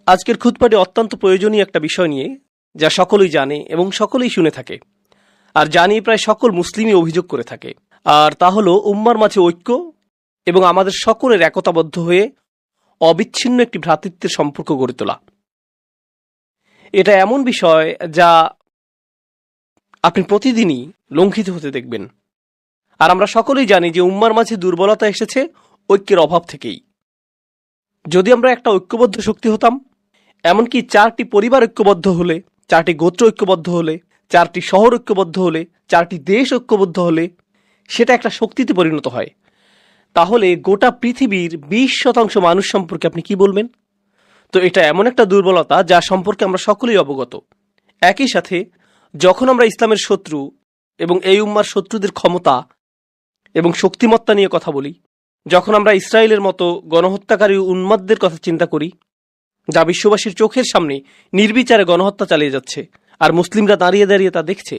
আজকের খুতবাটি অত্যন্ত প্রয়োজনীয় একটা বিষয় নিয়ে, যা সকলেই জানে এবং সকলেই শুনে থাকে, আর জানিয়ে প্রায় সকল মুসলিমই অভিযোগ করে থাকে। আর তা হলো উম্মার মাঝে ঐক্য এবং আমাদের সকলের একতাবদ্ধ হয়ে অবিচ্ছিন্ন একটি ভ্রাতৃত্বের সম্পর্ক গড়ে তোলা। এটা এমন বিষয় যা আপনি প্রতিদিনই লঙ্ঘিত হতে দেখবেন। আর আমরা সকলেই জানি যে উম্মার মাঝে দুর্বলতা এসেছে ঐক্যের অভাব থেকেই। যদি আমরা একটা ঐক্যবদ্ধ শক্তি হতাম, এমনকি 4টি পরিবার ঐক্যবদ্ধ হলে, 4টি গোত্র ঐক্যবদ্ধ হলে, 4টি শহর ঐক্যবদ্ধ হলে, 4টি দেশ ঐক্যবদ্ধ হলে সেটা একটা শক্তিতে পরিণত হয়, তাহলে গোটা পৃথিবীর 20% মানুষ সম্পর্কে আপনি কি বলবেন? তো এটা এমন একটা দুর্বলতা যা সম্পর্কে আমরা সকলেই অবগত। একই সাথে যখন আমরা ইসলামের শত্রু এবং এই উম্মার শত্রুদের ক্ষমতা এবং শক্তিমত্তা নিয়ে কথা বলি, যখন আমরা ইসরায়েলের মতো গণহত্যাকারী উন্মাদদের কথা চিন্তা করি, যা বিশ্ববাসীর চোখের সামনে নির্বিচারে গণহত্যা চালিয়ে যাচ্ছে, আর মুসলিমরা দাঁড়িয়ে দাঁড়িয়ে তা দেখছে,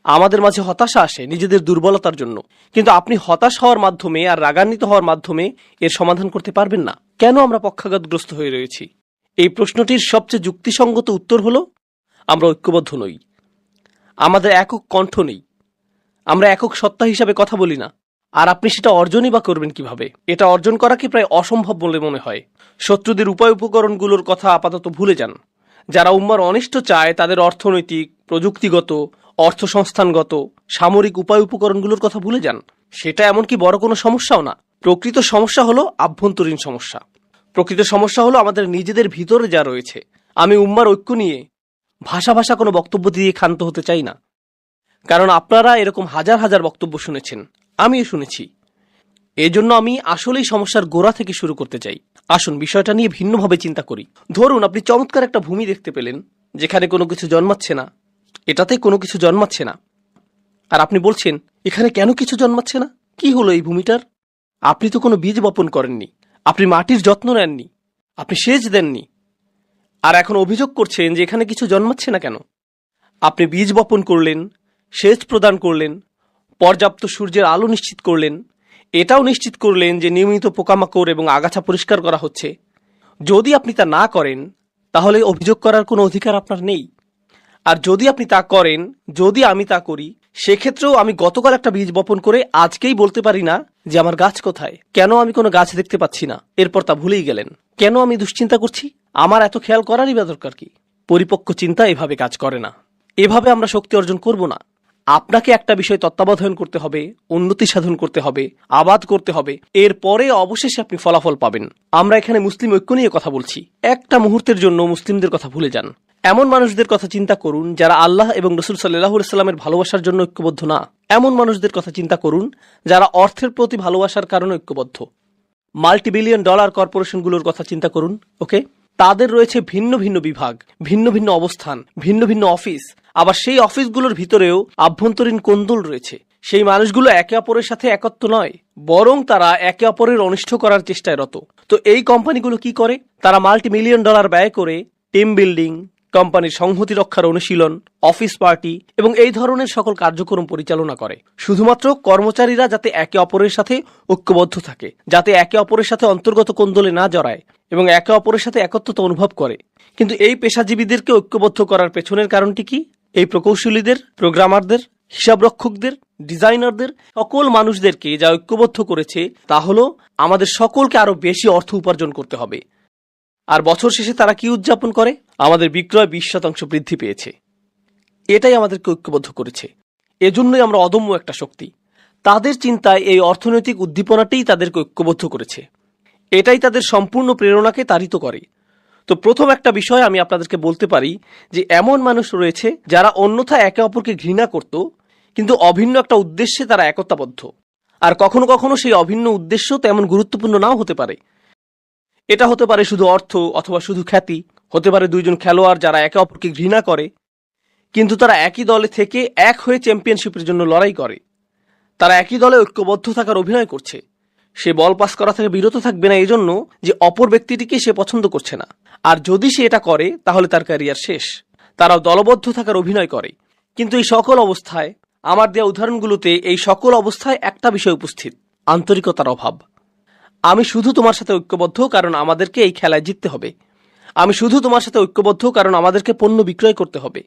আমাদের মাঝে হতাশা আসে নিজেদের দুর্বলতার জন্য। কিন্তু আপনি হতাশ হওয়ার মাধ্যমে আর রাগান্বিত হওয়ার মাধ্যমে এর সমাধান করতে পারবেন না। কেন আমরা পক্ষাঘাতগ্রস্ত হয়ে রয়েছি? এই প্রশ্নটির সবচেয়ে যুক্তিসঙ্গত উত্তর হলো, আমরা ঐক্যবদ্ধ নই, আমাদের একক কণ্ঠ নেই, আমরা একক সত্তা হিসাবে কথা বলি না। আর আপনি সেটা অর্জনই বা করবেন কিভাবে? এটা অর্জন করা কি প্রায় অসম্ভব বলে মনে হয়। শত্রুদের উপায় উপকরণগুলোর কথা আপাতত ভুলে যান। যারা উম্মার অনিষ্ট চায় তাদের অর্থনৈতিক, প্রযুক্তিগত, অর্থ সংস্থানগত, সামরিক উপায় উপকরণগুলোর কথা ভুলে যান। সেটা এমনকি বড় কোনো সমস্যাও না। প্রকৃত সমস্যা হলো আভ্যন্তরীণ সমস্যা। প্রকৃত সমস্যা হলো আমাদের নিজেদের ভিতরে যা রয়েছে। আমি উম্মার ঐক্য নিয়ে ভাষা কোনো বক্তব্য দিয়ে ক্ষান্ত হতে চাই না, কারণ আপনারা এরকম হাজার হাজার বক্তব্য শুনেছেন, আমিও শুনেছি। এজন্য আমি আসলেই সমস্যার গোড়া থেকে শুরু করতে চাই। আসুন বিষয়টা নিয়ে ভিন্নভাবে চিন্তা করি। ধরুন আপনি চমৎকার একটা ভূমি দেখতে পেলেন, যেখানে কোনো কিছু জন্মাচ্ছে না, এটাতে কোনো কিছু জন্মাচ্ছে না। আর আপনি বলছেন, এখানে কেন কিছু জন্মাচ্ছে না? কি হলো এই ভূমিটার? আপনি তো কোনো বীজ বপন করেননি, আপনি মাটির যত্ন নেননি, আপনি সেচ দেননি, আর এখন অভিযোগ করছেন যে এখানে কিছু জন্মাচ্ছে না কেন? আপনি বীজ বপন করলেন, সেচ প্রদান করলেন, পর্যাপ্ত সূর্যের আলো নিশ্চিত করলেন, এটাও নিশ্চিত করলেন যে নিয়মিত পোকামাকড় এবং আগাছা পরিষ্কার করা হচ্ছে। যদি আপনি তা না করেন, তাহলে অভিযোগ করার কোনো অধিকার আপনার নেই। আর যদি আপনি তা করেন, যদি আমি তা করি, সেক্ষেত্রেও আমি গতকাল একটা বীজ বপন করে আজকেই বলতে পারি না যে আমার গাছ কোথায়, কেন আমি কোনো গাছ দেখতে পাচ্ছি না, এরপর তা ভুলেই গেলেন। কেন আমি দুশ্চিন্তা করছি? আমার এত খেয়াল করারই বা দরকার কি? পরিপক্ক চিন্তা এভাবে কাজ করে না। এভাবে আমরা শক্তি অর্জন করব না। আপনাকে একটা বিষয় তত্ত্বাবধান করতে হবে, উন্নতি সাধন করতে হবে, আবাদ করতে হবে, এরপরে অবশেষে আপনি ফলাফল পাবেন। আমরা এখানে মুসলিম ঐক্য নিয়ে কথা বলছি। একটা মুহূর্তের জন্য মুসলিমদের কথা ভুলে যান। এমন মানুষদের কথা চিন্তা করুন যারা আল্লাহ এবং রাসূল সাল্লাল্লাহু আলাইহি ওয়াসাল্লামের ভালোবাসার জন্য ঐক্যবদ্ধ না। এমন মানুষদের কথা চিন্তা করুন যারা অর্থের প্রতি ভালোবাসার কারণে ঐক্যবদ্ধ। মাল্টিবিলিয়ন ডলার কর্পোরেশনগুলোর কথা চিন্তা করুন। ওকে, তাদের রয়েছে ভিন্ন ভিন্ন বিভাগ, ভিন্ন ভিন্ন অবস্থান, ভিন্ন ভিন্ন অফিস। আবার সেই অফিসগুলোর ভিতরেও আভ্যন্তরীণ কোন্দল রয়েছে। সেই মানুষগুলো একে অপরের সাথে একত্র নয়, বরং তারা একে অপরের অনিষ্ট করার চেষ্টায় রত। তো এই কোম্পানিগুলো কি করে? তারা মাল্টিমিলিয়ন ডলার ব্যয় করে টিম বিল্ডিং, কোম্পানির সংহতি রক্ষার অনুশীলন, অফিস পার্টি এবং এই ধরনের সকল কার্যক্রম পরিচালনা করে, শুধুমাত্র কর্মচারীরা যাতে একে অপরের সাথে ঐক্যবদ্ধ থাকে, যাতে একে অপরের সাথে অন্তর্গত কোন্দলে না জড়ায় এবং একে অপরের সাথে একত্রতা অনুভব করে। কিন্তু এই পেশাজীবীদেরকে ঐক্যবদ্ধ করার পেছনের কারণটি কি? এই প্রকৌশলীদের, প্রোগ্রামারদের, হিসাবরক্ষকদের, ডিজাইনারদের, সকল মানুষদেরকে যা ঐক্যবদ্ধ করেছে তা হলো আমাদের সকলকে আরো বেশি অর্থ উপার্জন করতে হবে। আর বছর শেষে তারা কি উদযাপন করে? আমাদের বিক্রয় 20% বৃদ্ধি পেয়েছে। এটাই আমাদেরকে ঐক্যবদ্ধ করেছে। এজন্যই আমরা অদম্য একটা শক্তি। তাদের চিন্তায় এই অর্থনৈতিক উদ্দীপনাটাই তাদেরকে ঐক্যবদ্ধ করেছে। এটাই তাদের সম্পূর্ণ প্রেরণাকে তাড়িত করে। তো প্রথম একটা বিষয় আমি আপনাদেরকে বলতে পারি যে এমন মানুষ রয়েছে যারা অন্যথা একে অপরকে ঘৃণা করত, কিন্তু অভিন্ন একটা উদ্দেশ্যে তারা একতাবদ্ধ। আর কখনো কখনো সেই অভিন্ন উদ্দেশ্য তেমন গুরুত্বপূর্ণ নাও হতে পারে। এটা হতে পারে শুধু অর্থ অথবা শুধু খ্যাতি, হতে পারে দুইজন খেলোয়াড় যারা একে অপরকে ঘৃণা করে, কিন্তু তারা একই দলে থেকে এক হয়ে চ্যাম্পিয়নশিপের জন্য লড়াই করে। তারা একই দলে ঐক্যবদ্ধ থাকার অভিনয় করছে। সে বল পাস করা থেকে বিরত থাকবে না এই জন্য যে অপর ব্যক্তিটিকে সে পছন্দ করছে না। আর যদি সে এটা করে তাহলে তার ক্যারিয়ার শেষ। তারাও দলবদ্ধ থাকার অভিনয় করে। কিন্তু এই সকল অবস্থায়, আমার দেওয়া উদাহরণগুলোতে এই সকল অবস্থায় একটা বিষয় উপস্থিত: আন্তরিকতার অভাব। আমি শুধু তোমার সাথে ঐক্যবদ্ধ কারণ আমাদেরকে এই খেলায় জিততে হবে। আমি শুধু তোমার সাথে ঐক্যবদ্ধ কারণ আমাদেরকে পণ্য বিক্রয় করতে হবে।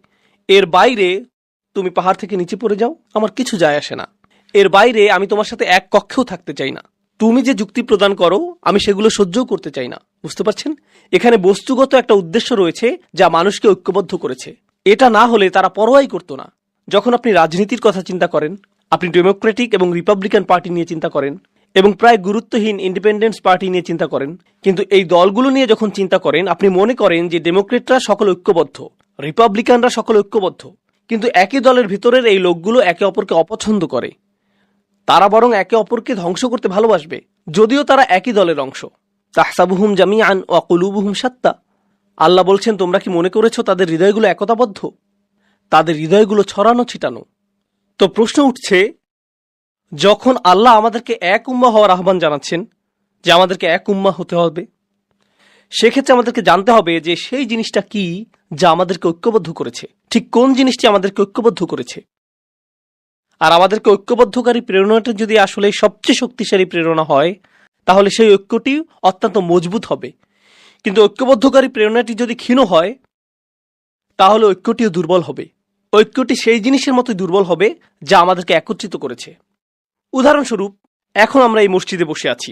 এর বাইরে তুমি পাহাড় থেকে নিচে পড়ে যাও, আমার কিছু যায় আসে না। এর বাইরে আমি তোমার সাথে এক কক্ষেও থাকতে চাই না। তুমি যে যুক্তি প্রদান করো আমি সেগুলো সহ্যও করতে চাই না। বুঝতে পারছেন? এখানে বস্তুগত একটা উদ্দেশ্য রয়েছে যা মানুষকে ঐক্যবদ্ধ করেছে। এটা না হলে তারা পরোয়াই করতো না। যখন আপনি রাজনীতির কথা চিন্তা করেন, আপনি ডেমোক্রেটিক এবং রিপাবলিকান পার্টি নিয়ে চিন্তা করেন এবং প্রায় গুরুত্বহীন ইন্ডিপেন্ডেন্স পার্টি নিয়ে চিন্তা করেন, কিন্তু এই দলগুলো নিয়ে যখন চিন্তা করেন আপনি মনে করেন যে ডেমোক্রেটরা সকল ঐক্যবদ্ধ, রিপাবলিকানরা সকল ঐক্যবদ্ধ, কিন্তু একই দলের ভিতরের এই লোকগুলো একে অপরকে অপছন্দ করে। তারা বরং একে অপরকে ধ্বংস করতে ভালোবাসবে, যদিও তারা একই দলের অংশ। তাহসাবুহুম জামিআন ওয়া কুলুবুহুম শাত্তা। আল্লাহ বলছেন, তোমরা কি মনে করেছো তাদের হৃদয়গুলো একতাবদ্ধ? তাদের হৃদয়গুলো ছড়ানো ছিটানো। তো প্রশ্ন উঠছে, যখন আল্লাহ আমাদেরকে এক উম্মাহ হওয়ার আহ্বান জানাচ্ছেন, যে আমাদেরকে এক উম্মাহ হতে হবে, সেক্ষেত্রে আমাদেরকে জানতে হবে যে সেই জিনিসটা কি যা আমাদেরকে ঐক্যবদ্ধ করেছে। ঠিক কোন জিনিসটি আমাদেরকে ঐক্যবদ্ধ করেছে? আর আমাদেরকে ঐক্যবদ্ধকারী প্রেরণাটা যদি আসলে সবচেয়ে শক্তিশালী প্রেরণা হয়, তাহলে সেই ঐক্যটি অত্যন্ত মজবুত হবে। কিন্তু ঐক্যবদ্ধকারী প্রেরণাটি যদি ক্ষীণ হয়, তাহলে ঐক্যটিও দুর্বল হবে। ঐক্যটি সেই জিনিসের মতোই দুর্বল হবে যা আমাদেরকে একত্রিত করেছে। উদাহরণস্বরূপ, এখন আমরা এই মসজিদে বসে আছি,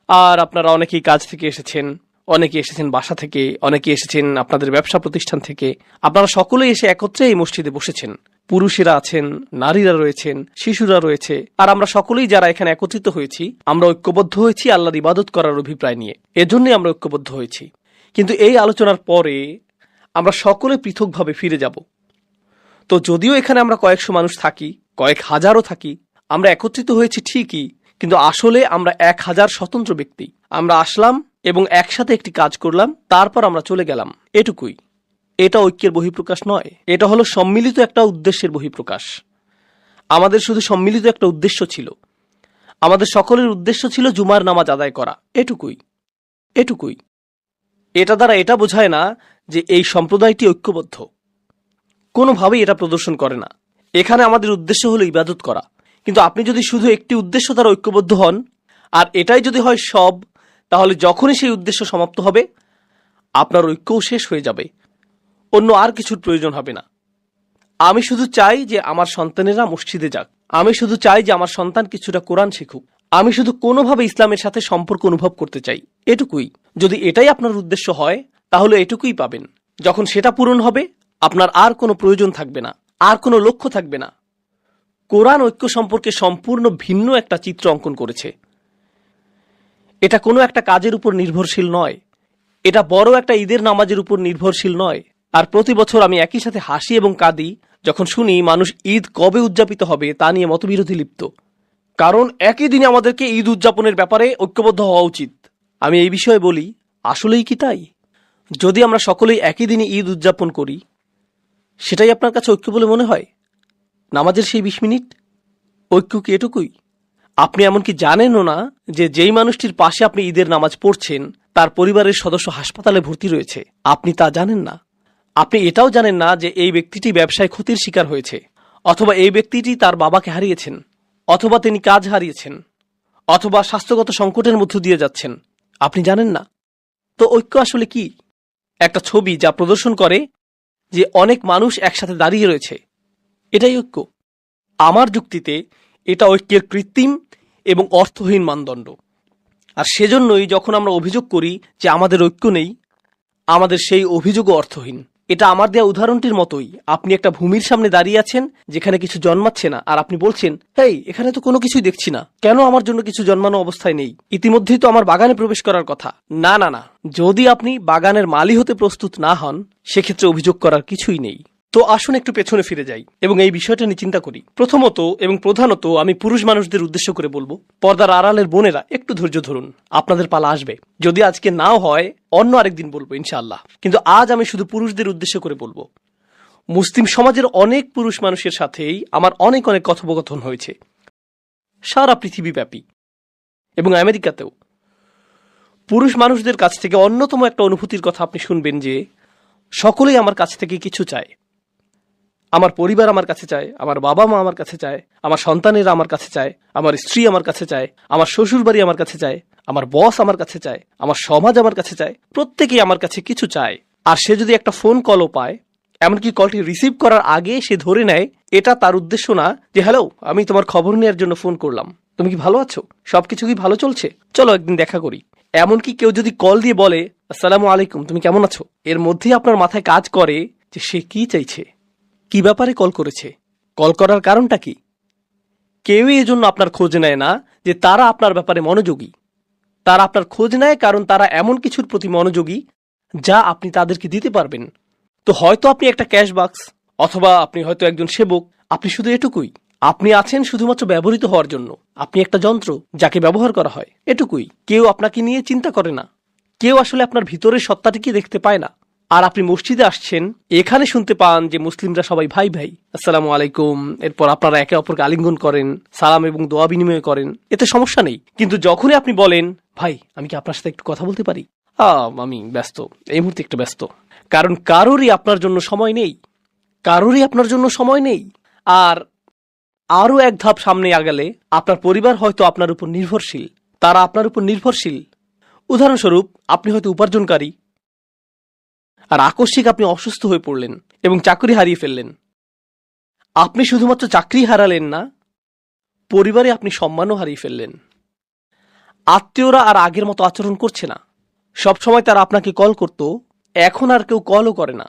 আর আপনারা অনেকেই কাজ থেকে এসেছেন, অনেকে এসেছেন বাসা থেকে, অনেকে এসেছেন আপনাদের ব্যবসা প্রতিষ্ঠান থেকে। আপনারা সকলেই এসে একত্রে এই মসজিদে বসেছেন। পুরুষেরা আছেন, নারীরা রয়েছেন, শিশুরা রয়েছে, আর আমরা সকলেই যারা এখানে একত্রিত হয়েছি, আমরা ঐক্যবদ্ধ হয়েছি আল্লাহর ইবাদত করার অভিপ্রায় নিয়ে। এজন্যই আমরা ঐক্যবদ্ধ হয়েছি। কিন্তু এই আলোচনার পরে আমরা সকলে পৃথকভাবে ফিরে যাব। তো যদিও এখানে আমরা কয়েকশো মানুষ থাকি, কয়েক হাজারও থাকি, আমরা একত্রিত হয়েছি ঠিকই, কিন্তু আসলে আমরা 1000 স্বতন্ত্র ব্যক্তি। আমরা আসলাম এবং একসাথে একটি কাজ করলাম, তারপর আমরা চলে গেলাম, এটুকুই। এটা ঐক্যের বহিঃপ্রকাশ নয়, এটা হলো সম্মিলিত একটা উদ্দেশ্যের বহিঃপ্রকাশ। আমাদের শুধু সম্মিলিত একটা উদ্দেশ্য ছিল। আমাদের সকলের উদ্দেশ্য ছিল জুমার নামাজ আদায় করা, এটুকুই। এটুকুই। এটা দ্বারা এটা বোঝায় না যে এই সম্প্রদায়টি ঐক্যবদ্ধ, কোনোভাবেই এটা প্রদর্শন করে না। এখানে আমাদের উদ্দেশ্য হলো ইবাদত করা। কিন্তু আপনি যদি শুধু একটি উদ্দেশ্য দ্বারা ঐক্যবদ্ধ হন, আর এটাই যদি হয় সব, তাহলে যখনই সেই উদ্দেশ্য সমাপ্ত হবে আপনার ঐক্যও শেষ হয়ে যাবে, অন্য আর কিছুর প্রয়োজন হবে না। আমি শুধু চাই যে আমার সন্তানেরা মসজিদে যাক, আমি শুধু চাই যে আমার সন্তান কিছুটা কোরআন শিখুক, আমি শুধু কোনোভাবে ইসলামের সাথে সম্পর্ক অনুভব করতে চাই, এটুকুই। যদি এটাই আপনার উদ্দেশ্য হয় তাহলে এটুকুই পাবেন। যখন সেটা পূরণ হবে আপনার আর কোনো প্রয়োজন থাকবে না, আর কোনো লক্ষ্য থাকবে না। কোরআন ঐক্য সম্পর্কে সম্পূর্ণ ভিন্ন একটা চিত্র অঙ্কন করেছে। এটা কোনো একটা কাজের উপর নির্ভরশীল নয়, এটা বড় একটা ঈদের নামাজের উপর নির্ভরশীল নয়। আর প্রতি বছর আমি একই সাথে হাসি এবং কাঁদি যখন শুনি মানুষ ঈদ কবে উদযাপিত হবে তা নিয়ে মতবিরোধী লিপ্ত। কারণ একই দিনে আমাদেরকে ঈদ উদযাপনের ব্যাপারে ঐক্যবদ্ধ হওয়া উচিত। আমি এই বিষয়ে বলি, আসলেই কি তাই? যদি আমরা সকলেই একই দিনে ঈদ উদযাপন করি, সেটাই আপনার কাছে ঐক্য বলে মনে হয়? নামাজের সেই 20 মিনিট ঐক্য কি এটুকুই? আপনি এমনকি জানেনও না যে যেই মানুষটির পাশে আপনি ঈদের নামাজ পড়ছেন তার পরিবারের সদস্য হাসপাতালে ভর্তি রয়েছে, আপনি তা জানেন না। আপনি এটাও জানেন না যে এই ব্যক্তিটি ব্যবসায় ক্ষতির শিকার হয়েছে, অথবা এই ব্যক্তিটি তার বাবাকে হারিয়েছেন, অথবা তিনি কাজ হারিয়েছেন, অথবা স্বাস্থ্যগত সংকটের মধ্য দিয়ে যাচ্ছেন, আপনি জানেন না। তো ঐক্য আসলে কি? একটা ছবি যা প্রদর্শন করে যে অনেক মানুষ একসাথে দাঁড়িয়ে রয়েছে, এটাই ঐক্য। আমার যুক্তিতে এটা ঐক্যের কৃত্রিম এবং অর্থহীন মানদণ্ড। আর সেজন্যই যখন আমরা অভিযোগ করি যে আমাদের ঐক্য নেই, আমাদের সেই অভিযোগও অর্থহীন। এটা আমার দেওয়া উদাহরণটির মতোই। আপনি একটা ভূমির সামনে দাঁড়িয়ে আছেন যেখানে কিছু জন্মাচ্ছে না, আর আপনি বলছেন, হেই, এখানে তো কোনো কিছুই দেখছি না, কেন আমার জন্য কিছু জন্মানো অবস্থায় নেই? ইতিমধ্যেই তো আমার বাগানে প্রবেশ করার কথা। না না না, যদি আপনি বাগানের মালি হতে প্রস্তুত না হন, সেক্ষেত্রে অভিযোগ করার কিছুই নেই। তো আসুন একটু পেছনে ফিরে যাই এবং এই বিষয়টা নিয়ে চিন্তা করি। প্রথমত এবং প্রধানত আমি পুরুষ মানুষদের উদ্দেশ্য করে বলবো, পর্দার আড়ালের বোনেরা একটু ধৈর্য ধরুন, আপনাদের পালা আসবে। যদি আজকে নাও হয়, অন্য আরেকদিন বলবো ইনশাআল্লাহ। কিন্তু আজ আমি শুধু পুরুষদের উদ্দেশ্য করে বলবো। মুসলিম সমাজের অনেক পুরুষ মানুষের সাথেই আমার অনেক অনেক কথোপকথন হয়েছে, সারা পৃথিবীব্যাপী এবং আমেরিকাতেও। পুরুষ মানুষদের কাছ থেকে অন্যতম একটা অনুভূতির কথা আপনি শুনবেন যে সকলেই আমার কাছ থেকে কিছু চায়। আমার পরিবার আমার কাছে চায়, আমার বাবা মা আমার কাছে চায়, আমার সন্তানেরা আমার কাছে চায়, আমার স্ত্রী আমার কাছে চায়, আমার শ্বশুর বাড়ি আমার কাছে চায়, আমার বস আমার কাছে চায়, আমার সমাজ আমার কাছে চায়, প্রত্যেকেই আমার কাছে কিছু চায়। আর সে যদি একটা ফোন কলও পায়, এমনকি কলটি রিসিভ করার আগে সে ধরে নেয় এটা তার উদ্দেশ্য না যে হ্যালো, আমি তোমার খবর নেওয়ার জন্য ফোন করলাম, তুমি কি ভালো আছো, সবকিছু কি ভালো চলছে, চলো একদিন দেখা করি। এমনকি কেউ যদি কল দিয়ে বলে আসসালামু আলাইকুম, তুমি কেমন আছো, এর মধ্যেই আপনার মাথায় কাজ করে যে সে কি চাইছে, কি ব্যাপারে কল করেছে, কল করার কারণটা কি। কেউই এজন্য আপনার খোঁজ নেয় না যে তারা আপনার ব্যাপারে মনোযোগী। তারা আপনার খোঁজ নেয় কারণ তারা এমন কিছুর প্রতি মনোযোগী যা আপনি তাদেরকে দিতে পারবেন। তো হয়তো আপনি একটা ক্যাশ বাক্স, অথবা আপনি হয়তো একজন সেবক, আপনি শুধু এটুকুই। আপনি আছেন শুধুমাত্র ব্যবহৃত হওয়ার জন্য। আপনি একটা যন্ত্র যাকে ব্যবহার করা হয়, এটুকুই। কেউ আপনাকে নিয়ে চিন্তা করে না, কেউ আসলে আপনার ভিতরের সত্তাটিকে দেখতে পায় না। আর আপনি মসজিদে আসছেন, এখানে শুনতে পান যে মুসলিমরা সবাই ভাই ভাই, আসসালামু আলাইকুম, এরপর আপনারা একে অপরকে আলিঙ্গন করেন, সালাম এবং দোয়া বিনিময় করেন, এতে সমস্যা নেই। কিন্তু যখনই আপনি বলেন ভাই আমি কি আপনার সাথে একটু কথা বলতে পারি, আমি ব্যস্ত, এই মুহূর্তে একটু ব্যস্ত, কারণ কারোরই আপনার জন্য সময় নেই, কারোরই আপনার জন্য সময় নেই। আর আরো এক ধাপ সামনে আগালে আপনার পরিবার হয়তো আপনার উপর নির্ভরশীল, তারা আপনার উপর নির্ভরশীল। উদাহরণস্বরূপ, আপনি হয়তো উপার্জনকারী, আর আকস্মিক আপনি অসুস্থ হয়ে পড়লেন এবং চাকরি হারিয়ে ফেললেন। আপনি শুধুমাত্র চাকরি হারালেন না, পরিবারে আপনি সম্মানও হারিয়ে ফেললেন। আত্মীয়রা আর আগের মতো আচরণ করছে না। সবসময় তারা আপনাকে কল করত, এখন আর কেউ কলও করে না।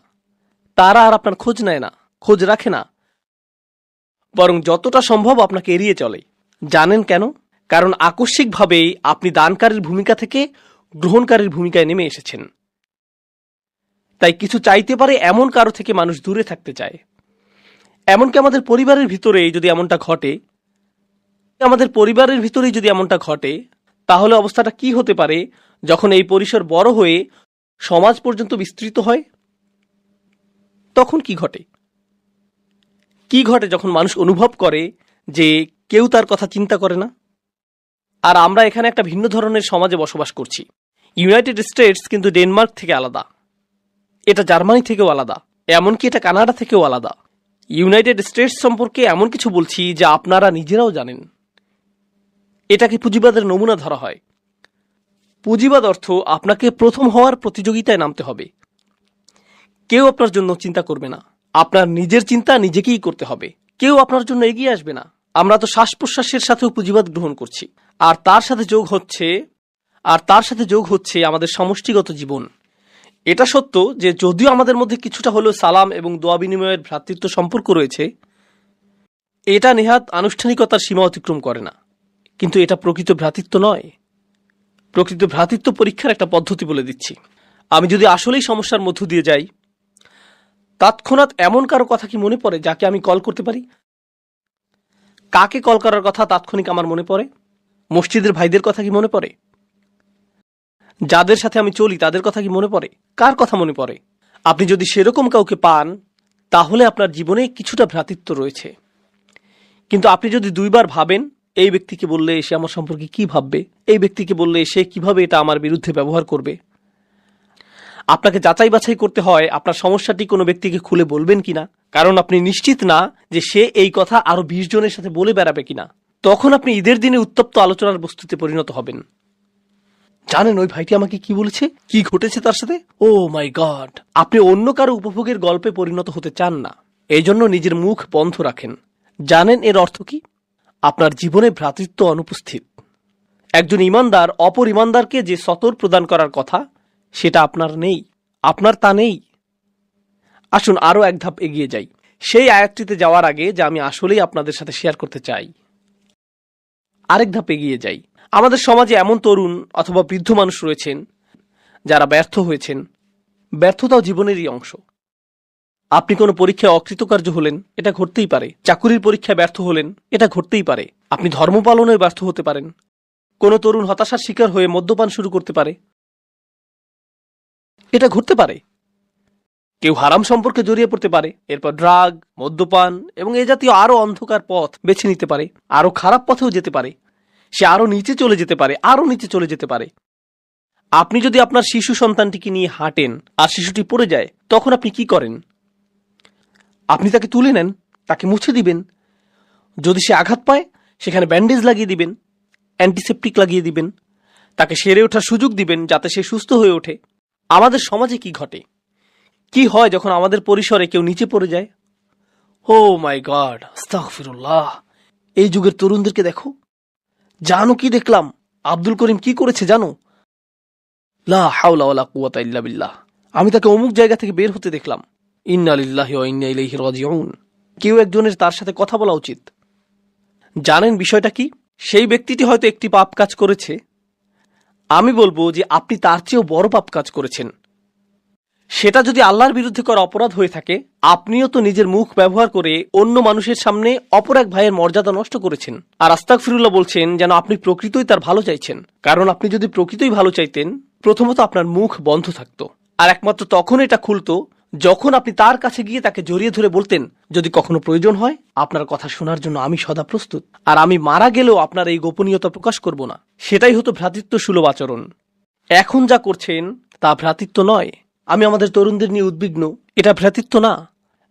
তারা আর আপনার খোঁজ নেয় না, খোঁজ রাখে না, বরং যতটা সম্ভব আপনাকে এড়িয়ে চলে। জানেন কেন? কারণ আকস্মিকভাবেই আপনি দানকারীর ভূমিকা থেকে গ্রহণকারীর ভূমিকায় নেমে এসেছেন। তাই কিছু চাইতে পারে এমন কারো থেকে মানুষ দূরে থাকতে চায়। এমনকি আমাদের পরিবারের ভিতরেই যদি এমনটা ঘটে, তাহলে অবস্থাটা কি হতে পারে যখন এই পরিসর বড় হয়ে সমাজ পর্যন্ত বিস্তৃত হয়? তখন কি ঘটে যখন মানুষ অনুভব করে যে কেউ তার কথা চিন্তা করে না? আর আমরা এখানে একটা ভিন্ন ধরনের সমাজে বসবাস করছি। ইউনাইটেড স্টেটস কিন্তু ডেনমার্ক থেকে আলাদা, এটা জার্মানি থেকেও আলাদা, এমনকি এটা কানাডা থেকেও আলাদা। ইউনাইটেড স্টেটস সম্পর্কে এমন কিছু বলছি যা আপনারা নিজেরাও জানেন। এটাকে পুঁজিবাদের নমুনা ধরা হয়। পুঁজিবাদ অর্থ আপনাকে প্রথম হওয়ার প্রতিযোগিতায় নামতে হবে। কেউ আপনার জন্য চিন্তা করবে না, আপনার নিজের চিন্তা নিজেকেই করতে হবে। কেউ আপনার জন্য এগিয়ে আসবে না। আমরা তো শ্বাস প্রশ্বাসের সাথেও পুঁজিবাদ গ্রহণ করছি, আর তার সাথে যোগ হচ্ছে আমাদের সমষ্টিগত জীবন। এটা সত্য যে যদিও আমাদের মধ্যে কিছুটা হলেও সালাম এবং দোয়া বিনিময়ের ভ্রাতৃত্ব সম্পর্ক রয়েছে, এটা নেহাত আনুষ্ঠানিকতার সীমা অতিক্রম করে না। কিন্তু এটা প্রকৃত ভ্রাতৃত্ব নয়। প্রকৃত ভ্রাতৃত্ব পরীক্ষার একটা পদ্ধতি বলে দিচ্ছি। আমি যদি আসলেই সমস্যার মধ্য দিয়ে যাই, তৎক্ষণাৎ এমন কারো কথা কি মনে পড়ে যাকে আমি কল করতে পারি? কাকে কল করার কথা তাৎক্ষণিক আমার মনে পড়ে? মসজিদের ভাইদের কথা কি মনে পড়ে? যাদের সাথে আমি চলি তাদের কথা কি মনে পড়ে? কার কথা মনে পড়ে? আপনি যদি সেরকম কাউকে পান, তাহলে আপনার জীবনে কিছুটা ভ্রাতৃত্ব রয়েছে। কিন্তু আপনি যদি দুইবার ভাবেন এই ব্যক্তিকে বললে সে আমার সম্পর্কে কি ভাববে, এই ব্যক্তিকে বললে সে কিভাবে এটা আমার বিরুদ্ধে ব্যবহার করবে, আপনাকে যাচাই বাছাই করতে হয় আপনার সমস্যাটি কোনো ব্যক্তিকে খুলে বলবেন কিনা, কারণ আপনি নিশ্চিত না যে সে এই কথা আরো 20 জনের সাথে বলে বেড়াবে কিনা। তখন আপনি ঈদের দিনে উত্তপ্ত আলোচনার বস্তুতে পরিণত হবেন। জানেন ওই ভাইটি আমাকে কি বলেছে, কি ঘটেছে তার সাথে? ও মাই গড! আপনি অন্য কারো উপভোগের গল্পে পরিণত হতে চান না, এই জন্য নিজের মুখ বন্ধ রাখেন। জানেন এর অর্থ কি? আপনার জীবনে ভ্রাতৃত্ব অনুপস্থিত। একজন ইমানদার অপর ইমানদারকে যে সতর প্রদান করার কথা, সেটা আপনার নেই, আপনার তা নেই। আসুন আরো এক ধাপ এগিয়ে যাই, সেই আয়াতটিতে যাওয়ার আগে যা আমি আসলেই আপনাদের সাথে শেয়ার করতে চাই। আরেক ধাপ এগিয়ে যাই। আমাদের সমাজে এমন তরুণ অথবা বৃদ্ধ মানুষ রয়েছেন যারা ব্যর্থ হয়েছেন। ব্যর্থতাও জীবনেরই অংশ। আপনি কোনো পরীক্ষায় অকৃতকার্য হলেন, এটা ঘটতেই পারে। চাকুরির পরীক্ষায় ব্যর্থ হলেন, এটা ঘটতেই পারে। আপনি ধর্ম পালনে ব্যর্থ হতে পারেন। কোনো তরুণ হতাশার শিকার হয়ে মদ্যপান শুরু করতে পারে, এটা ঘটতে পারে। কেউ হারাম সম্পর্কে জড়িয়ে পড়তে পারে, এরপর ড্রাগ, মদ্যপান এবং এ জাতীয় আরো অন্ধকার পথ বেছে নিতে পারে। আরো খারাপ পথেও যেতে পারে। সে আরো নিচে চলে যেতে পারে। আপনি যদি আপনার শিশু সন্তানটিকে নিয়ে হাঁটেন আর শিশুটি পড়ে যায়, তখন আপনি কি করেন? আপনি তাকে তুলে নেন, তাকে মুছে দিবেন। যদি সে আঘাত পায় সেখানে ব্যান্ডেজ লাগিয়ে দিবেন, অ্যান্টিসেপটিক লাগিয়ে দিবেন, তাকে সেরে ওঠার সুযোগ দিবেন যাতে সে সুস্থ হয়ে ওঠে। আমাদের সমাজে কি ঘটে, কি হয় যখন আমাদের পরিসরে কেউ নিচে পড়ে যায়? ও মাই গড, আস্তাগফিরুল্লাহ। এই যুগের তরুণদেরকে দেখো। জানো কি দেখলাম? আব্দুল করিম কি করেছে জানো? লা হাওলা ওয়ালা কুওয়াতা ইল্লা বিল্লাহ। আমি তাকে অমুক জায়গা থেকে বের হতে দেখলাম। ইন্না লিল্লাহি ওয়া ইন্না ইলাইহি রাজিউন। কেউ একজনের তার সাথে কথা বলা উচিত। জানেন বিষয়টা কি? সেই ব্যক্তিটি হয়তো একটি পাপ কাজ করেছে, আমি বলবো যে আপনি তার চেয়েও বড় পাপ কাজ করেছেন। সেটা যদি আল্লাহর বিরুদ্ধে করা অপরাধ হয়ে থাকে, আপনিও তো নিজের মুখ ব্যবহার করে অন্য মানুষের সামনে অপর এক ভাইয়ের মর্যাদা নষ্ট করেছেন। আর আস্তাগফিরুল্লাহ বলছেন যেন আপনি প্রকৃতই তার ভালো চাইছেন। কারণ আপনি যদি প্রকৃতই ভালো চাইতেন, প্রথমত আপনার মুখ বন্ধ থাকতো, আর একমাত্র তখন এটা খুলতো যখন আপনি তার কাছে গিয়ে তাকে জড়িয়ে ধরে বলতেন, যদি কখনো প্রয়োজন হয় আপনার কথা শোনার জন্য আমি সদা প্রস্তুত, আর আমি মারা গেলেও আপনার এই গোপনীয়তা প্রকাশ করব না। সেটাই হতো ভ্রাতৃত্ব সুলভ আচরণ। এখন যা করছেন তা ভ্রাতৃত্ব নয়। আমি আমাদের তরুণদের নিয়ে উদ্বিগ্ন। এটা ভ্রাতৃত্ব না।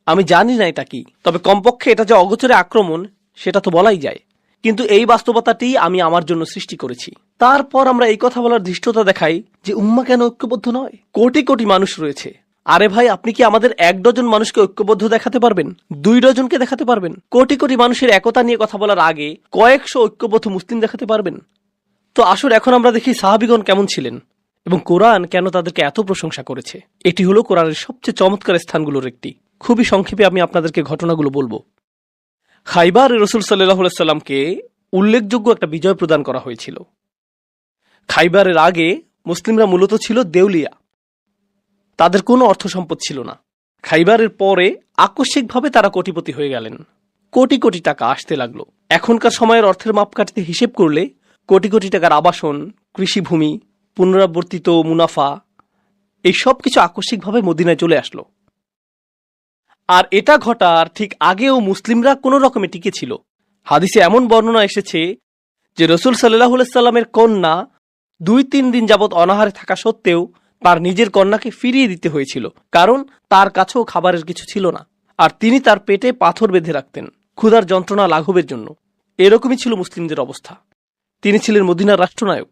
আমি জানি না এটা কি, তবে কমপক্ষে এটা যে অগোচরে আক্রমণ সেটা তো বলাই যায়। কিন্তু এই বাস্তবতাটি আমি আমার জন্য সৃষ্টি করেছি। তারপর আমরা এই কথা বলার ধৃষ্টতা দেখাই যে উম্মাহ কেন ঐক্যবদ্ধ নয়? কোটি কোটি মানুষ রয়েছে। আরে ভাই, আপনি কি আমাদের 1 ডজন মানুষকে ঐক্যবদ্ধ দেখাতে পারবেন? 2 ডজনকে দেখাতে পারবেন? কোটি কোটি মানুষের একতা নিয়ে কথা বলার আগে কয়েকশো ঐক্যবদ্ধ মুসলিম দেখাতে পারবেন? তো আসুন এখন আমরা দেখি সাহাবীগণ কেমন ছিলেন এবং কোরআন কেন তাদেরকে এত প্রশংসা করেছে। এটি হলো কোরআনের সবচেয়ে চমৎকার স্থানগুলোর একটি। খুবই সংক্ষেপে আমি আপনাদেরকে ঘটনাগুলো বলবো। খাইবারে রাসূল সাল্লাল্লাহু আলাইহি সাল্লামকে উল্লেখযোগ্য একটা বিজয় প্রদান করা হয়েছিল। খাইবারের আগে মুসলিমরা মূলত ছিল দেউলিয়া, তাদের কোনো অর্থ সম্পদ ছিল না। খাইবারের পরে আকস্মিকভাবে তারা কোটিপতি হয়ে গেলেন। কোটি কোটি টাকা আসতে লাগলো। এখনকার সময়ের অর্থের মাপকাঠিতে হিসেব করলে কোটি কোটি টাকার আবাসন, কৃষিভূমি, পুনরাবর্তিত মুনাফা, এই সব কিছু আকস্মিকভাবে মদিনায় চলে আসলো। আর এটা ঘটার ঠিক আগেও মুসলিমরা কোনো রকমে টিকে ছিল। হাদিসে এমন বর্ণনা এসেছে যে রাসূল সাল্লাল্লাহু আলাইহি সাল্লামের কন্যা 2-3 দিন যাবৎ অনাহারে থাকা সত্ত্বেও তার নিজের কন্যাকে ফিরিয়ে দিতে হয়েছিল, কারণ তার কাছেও খাবারের কিছু ছিল না, আর তিনি তার পেটে পাথর বেঁধে রাখতেন ক্ষুধার যন্ত্রণা লাঘবের জন্য। এরকমই ছিল মুসলিমদের অবস্থা। তিনি ছিলেন মদিনার রাষ্ট্রনায়ক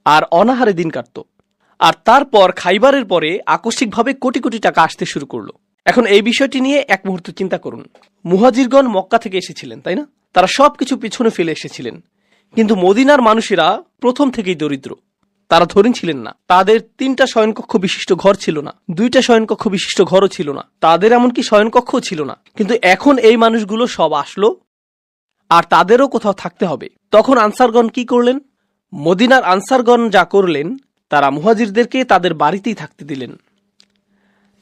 আর অনাহারে দিন কাটত। আর তারপর খাইবারের পরে আকস্মিকভাবে কোটি কোটি টাকা আসতে শুরু করলো। এখন এই বিষয়টি নিয়ে এক মুহূর্ত চিন্তা করুন। মুহাজিরগণ মক্কা থেকে এসেছিলেন, তাই না? তারা সবকিছু পিছনে ফেলে এসেছিলেন, কিন্তু মদিনার মানুষেরা প্রথম থেকেই দরিদ্র। তারা ধনী ছিলেন না। তাদের 3টা শয়নকক্ষ বিশিষ্ট ঘর ছিল না, 2টা শয়নকক্ষ বিশিষ্ট ঘরও ছিল না, তাদের এমনকি শয়নকক্ষও ছিল না। কিন্তু এখন এই মানুষগুলো সব আসলো, আর তাদেরও কোথাও থাকতে হবে। তখন আনসারগণ কি করলেন? মদিনার আনসারগণ যা করলেন, তারা মুহাজিরদেরকে তাদের বাড়িতেই থাকতে দিলেন।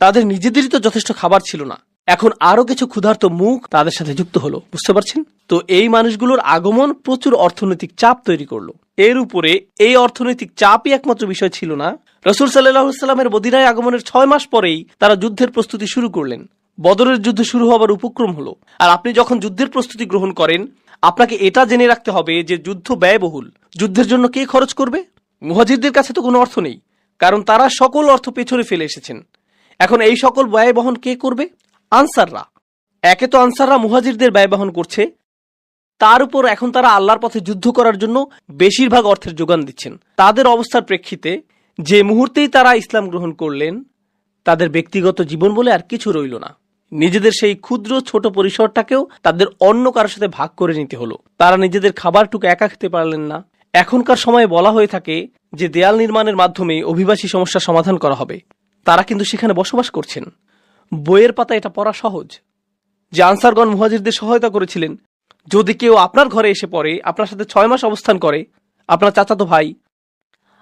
তাদের নিজেদেরই তো যথেষ্ট খাবার ছিল না, এখন আরো কিছু ক্ষুধার্ত মুখ তাদের সাথে যুক্ত হলো। বুঝতে পারছেন তো? এই মানুষগুলোর আগমন প্রচুর অর্থনৈতিক চাপ তৈরি করলো। এর উপরে এই অর্থনৈতিক চাপই একমাত্র বিষয় ছিল না। রাসূল সাল্লাল্লাহু আলাইহি সাল্লামের মদিনায় আগমনের 6 মাস পরেই তারা যুদ্ধের প্রস্তুতি শুরু করলেন। বদরের যুদ্ধ শুরু হবার উপক্রম হলো। আর আপনি যখন যুদ্ধের প্রস্তুতি গ্রহণ করেন, আপনাকে এটা জেনে রাখতে হবে যে যুদ্ধ ব্যয়বহুল। যুদ্ধের জন্য কে খরচ করবে? মুহাজিরদের কাছে তো কোনো অর্থ নেই, কারণ তারা সকল অর্থ পেছনে ফেলে এসেছেন। এখন এই সকল ব্যয় বহন কে করবে? আনসাররা। একে তো আনসাররা মুহাজিরদের ব্যয় বহন করছে, তার উপর এখন তারা আল্লাহর পথে যুদ্ধ করার জন্য বেশিরভাগ অর্থের যোগান দিচ্ছেন। তাদের অবস্থার প্রেক্ষিতে যে মুহূর্তেই তারা ইসলাম গ্রহণ করলেন, তাদের ব্যক্তিগত জীবন বলে আর কিছু রইল না। নিজেদের সেই ক্ষুদ্র ছোট পরিসরটাকেও তাদের অন্য কারোর সাথে ভাগ করে নিতে হলো। তারা নিজেদের খাবারটুকু একা খেতে পারলেন না। এখনকার সময়ে বলা হয়ে থাকে যে দেয়াল নির্মাণের মাধ্যমে অভিবাসী সমস্যার সমাধান করা হবে। তারা কিন্তু সেখানে বসবাস করছেন। বইয়ের পাতা এটা পড়া সহজ যে আনসারগণ মুহাজিরদের সহায়তা করেছিলেন। যদি কেউ আপনার ঘরে এসে পড়ে, আপনার সাথে 6 মাস অবস্থান করে, আপনার চাচাতো ভাই,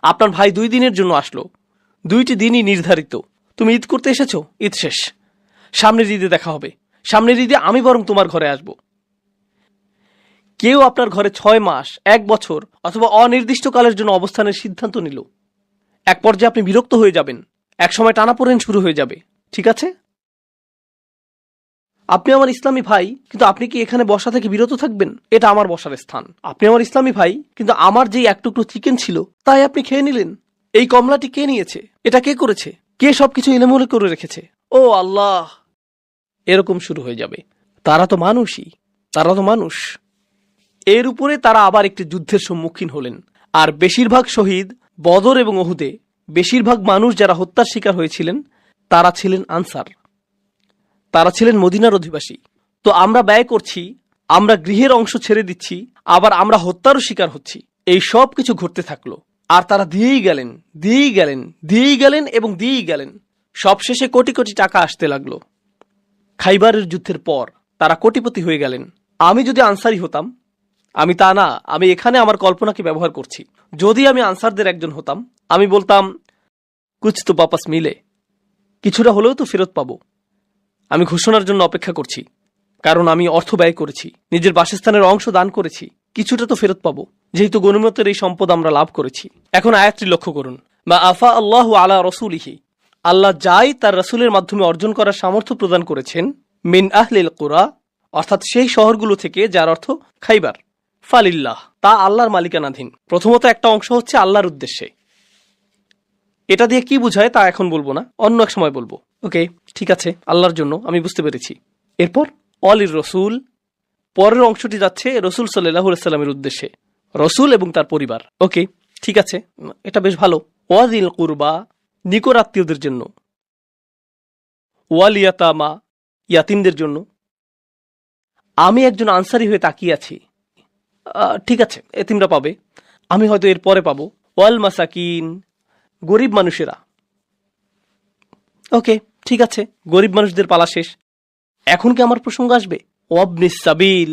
আপনার ভাই 2 দিনের জন্য আসলো, 2টি দিনই নির্ধারিত। তুমি ঈদ করতে এসেছো, ঈদ শেষ, সামনের ঈদে দেখা হবে, সামনের ঈদে আমি বরং তোমার ঘরে আসব। কেউ আপনার ঘরে 6 মাস, 1 বছর অথবা অনির্দিষ্টকালের জন্য অবস্থানের সিদ্ধান্ত নিল। এক পর্যায়ে আপনি বিরক্ত হয়ে যাবেন, এক সময় টানাপোড়েন শুরু হয়ে যাবে। ঠিক আছে, আপনি আমার ইসলামী ভাই, কিন্তু আপনি কি এখানে বসা থেকে বিরত থাকবেন? এটা আমার বসার স্থান। আপনি আমার ইসলামী ভাই, কিন্তু আমার যেই 1 টুকরো চিকেন ছিল তাই আপনি খেয়ে নিলেন। এই কমলাটি কে নিয়েছে? এটা কে করেছে? কে সবকিছু এলোমেলো করে রেখেছে? ও আল্লাহ! এরকম শুরু হয়ে যাবে। তারা তো মানুষ। এর উপরে তারা আবার একটি যুদ্ধের সম্মুখীন হলেন। আর বেশিরভাগ শহীদ বদর এবং উহুদে, বেশিরভাগ মানুষ যারা হত্যার শিকার হয়েছিলেন তারা ছিলেন আনসার, তারা ছিলেন মদিনার অধিবাসী। তো আমরা ব্যয় করছি, আমরা গৃহের অংশ ছেড়ে দিচ্ছি, আবার আমরা হত্যারও শিকার হচ্ছি। এই সব কিছু ঘটতে থাকলো, আর তারা দিয়েই গেলেন। সবশেষে কোটি কোটি টাকা আসতে লাগলো। খাইবারের যুদ্ধের পর তারা কোটিপতি হয়ে গেলেন। আমি যদি আনসারি হতাম, আমি তা না, আমি এখানে আমার কল্পনাকে ব্যবহার করছি, যদি আমি আনসারদের একজন হতাম, আমি বলতাম কুছ তো বাপাস মিলে, কিছুটা হলেও তো ফেরত পাবো। আমি ঘোষণার জন্য অপেক্ষা করছি, কারণ আমি অর্থ ব্যয় করেছি, নিজের বাসস্থানের অংশ দান করেছি, কিছুটা তো ফেরত পাবো, যেহেতু গনিমতের এই সম্পদ আমরা লাভ করেছি। এখন আয়াতটি লক্ষ্য করুন, মা আফা আল্লাহ আলা রসুলিহি, আল্লাহ যাই তার রসুলের মাধ্যমে অর্জন করার সামর্থ্য প্রদান করেছেন, মিন আহলিল কুরা, অর্থাৎ সেই শহরগুলো থেকে, যার অর্থ খাইবার, ফালিল্লাহ, তা আল্লাহর মালিকানাধীন। প্রথমত একটা অংশ হচ্ছে আল্লাহর উদ্দেশ্যে। এটা দিয়ে কি বোঝায় তা এখন বলবো না, অন্য এক সময় বলবো। ওকে, ঠিক আছে, আল্লাহর জন্য, আমি বুঝতে পেরেছি। এরপর অলির রসুল, পরের অংশটি যাচ্ছে রসুল সাল্লাল্লাহু আলাইহি সাল্লামের উদ্দেশ্যে, রসুল এবং তার পরিবার। ওকে, ঠিক আছে, এটা বেশ ভালো। ওয়াজিল কুরবা, নিকট আত্মীয়দের জন্য। ওয়াল ইয়াতামা, ইয়াতিমদের জন্য। আমি একজন আনসারি হয়ে তাকিয়ে আছি, ঠিক আছে, এতিমরা পাবে, আমি হয়তো এর পরে পাবো। ওয়াল মাসাকিন, গরিব মানুষেরা। ওকে, ঠিক আছে, গরিব মানুষদের পালা শেষ। এখন কি আমার প্রসঙ্গ আসবে? ওয়াবনিস সাবিল,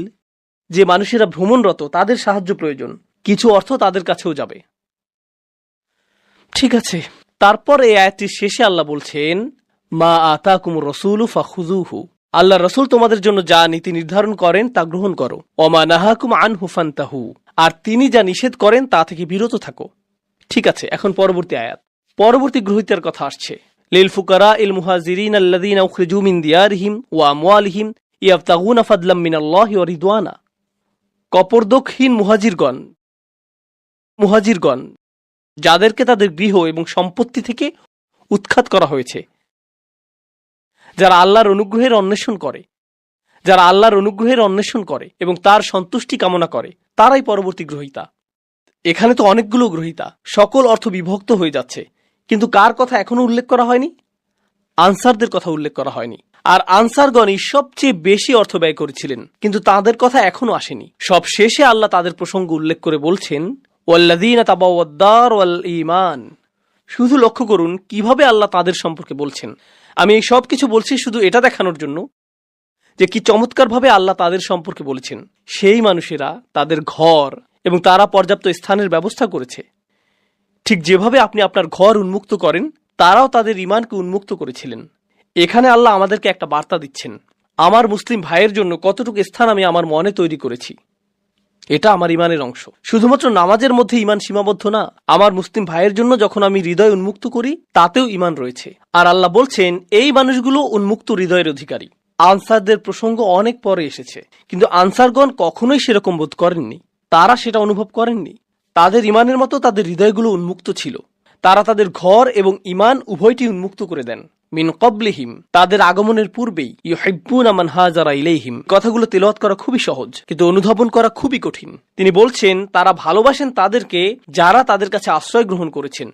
যে মানুষেরা ভ্রমণরত, তাদের সাহায্য প্রয়োজন, কিছু অর্থ তাদের কাছেও যাবে। ঠিক আছে, তারপর এই আয়াতটির শেষে আল্লাহ বলছেন, মা আতাকুমুর রাসূলু ফাখুযুহু, আল্লাহ রসুল তোমাদের জন্য যা নীতি নির্ধারণ করেন তা গ্রহণ করো। ওমা নাহাকুম আনহু ফান্তাহু, আর তিনি যা নিষেধ করেন তা থেকে বিরত থাকো। ঠিক আছে, এখন পরবর্তী আয়াত, পরবর্তী গ্রহীতার কথা আসছে। লিল ফুকারা ইল মুহাজিরিন আল্লাযীনা উখরিজু মিন দিয়ারিহিম ওয়া আমওয়ালিহিম ইয়াবতাগুনা ফাদলাম মিনাল্লাহি ওয়া রিদওয়ানা, কপরদকহীন মুহাজিরগণ, যাদেরকে তাদের গৃহ এবং সম্পত্তি থেকে উৎখাত করা হয়েছে, যারা আল্লাহর অনুগ্রহের অন্বেষণ করে এবং তার সন্তুষ্টি কামনা করে, তারাই পরবর্তী গ্রহীতা। এখানে তো অনেকগুলো গ্রহীতা, সকল অর্থ বিভক্ত হয়ে যাচ্ছে, কিন্তু কার কথা এখনো উল্লেখ করা হয়নি? আনসারদের কথা উল্লেখ করা হয়নি। আর আনসারগণই সবচেয়ে বেশি অর্থ ব্যয় করেছিলেন, কিন্তু তাদের কথা এখনো আসেনি। সব শেষে আল্লাহ তাদের প্রসঙ্গ উল্লেখ করে বলছেন, ওয়াল্লাযীনা তাবাওয়াদ-দার ওয়াল ঈমান। শুধু লক্ষ্য করুন কিভাবে আল্লাহ তাদের সম্পর্কে বলছেন। আমি এই সব কিছু বলছি শুধু এটা দেখানোর জন্য যে কি চমৎকারভাবে আল্লাহ তাদের সম্পর্কে বলেছেন। সেই মানুষেরা তাদের ঘর এবং তারা পর্যাপ্ত স্থানের ব্যবস্থা করেছে, ঠিক যেভাবে আপনি আপনার ঘর উন্মুক্ত করেন, তারাও তাদের ঈমানকে উন্মুক্ত করেছিলেন। এখানে আল্লাহ আমাদেরকে একটা বার্তা দিচ্ছেন, আমার মুসলিম ভাইয়ের জন্য কতটুকু স্থান আমি আমার মনে তৈরি করেছি, এটা আমার ঈমানের অংশ। শুধুমাত্র নামাজের মধ্যে ঈমান সীমাবদ্ধ না, আমার মুসলিম ভাইয়ের জন্য যখন আমি হৃদয় উন্মুক্ত করি, তাতেও ঈমান রয়েছে। আর আল্লাহ বলছেন এই মানুষগুলো উন্মুক্ত হৃদয়ের অধিকারী। আনসারদের প্রসঙ্গ অনেক পরে এসেছে, কিন্তু আনসারগণ কখনোই সেরকম বোধ করেননি, তারা সেটা অনুভব করেননি। তাদের ঈমানের মতো তাদের হৃদয়গুলো উন্মুক্ত ছিল। তারা তাদের ঘর এবং ঈমান উভয়টি উন্মুক্ত করে দেন। মিন ক্বাবলিহিম, তাদের আগমনের পূর্বেই, ইউহিব্বুনা মান হাজারা ইলাইহিম। কথাগুলো তেলাওয়াত করা খুবই সহজ, কিন্তু অনুধাবন করা খুবই কঠিন। তিনি বলছেন তারা ভালোবাসেন তাদেরকে যারা তাদের কাছে আশ্রয় গ্রহণ করেছেন।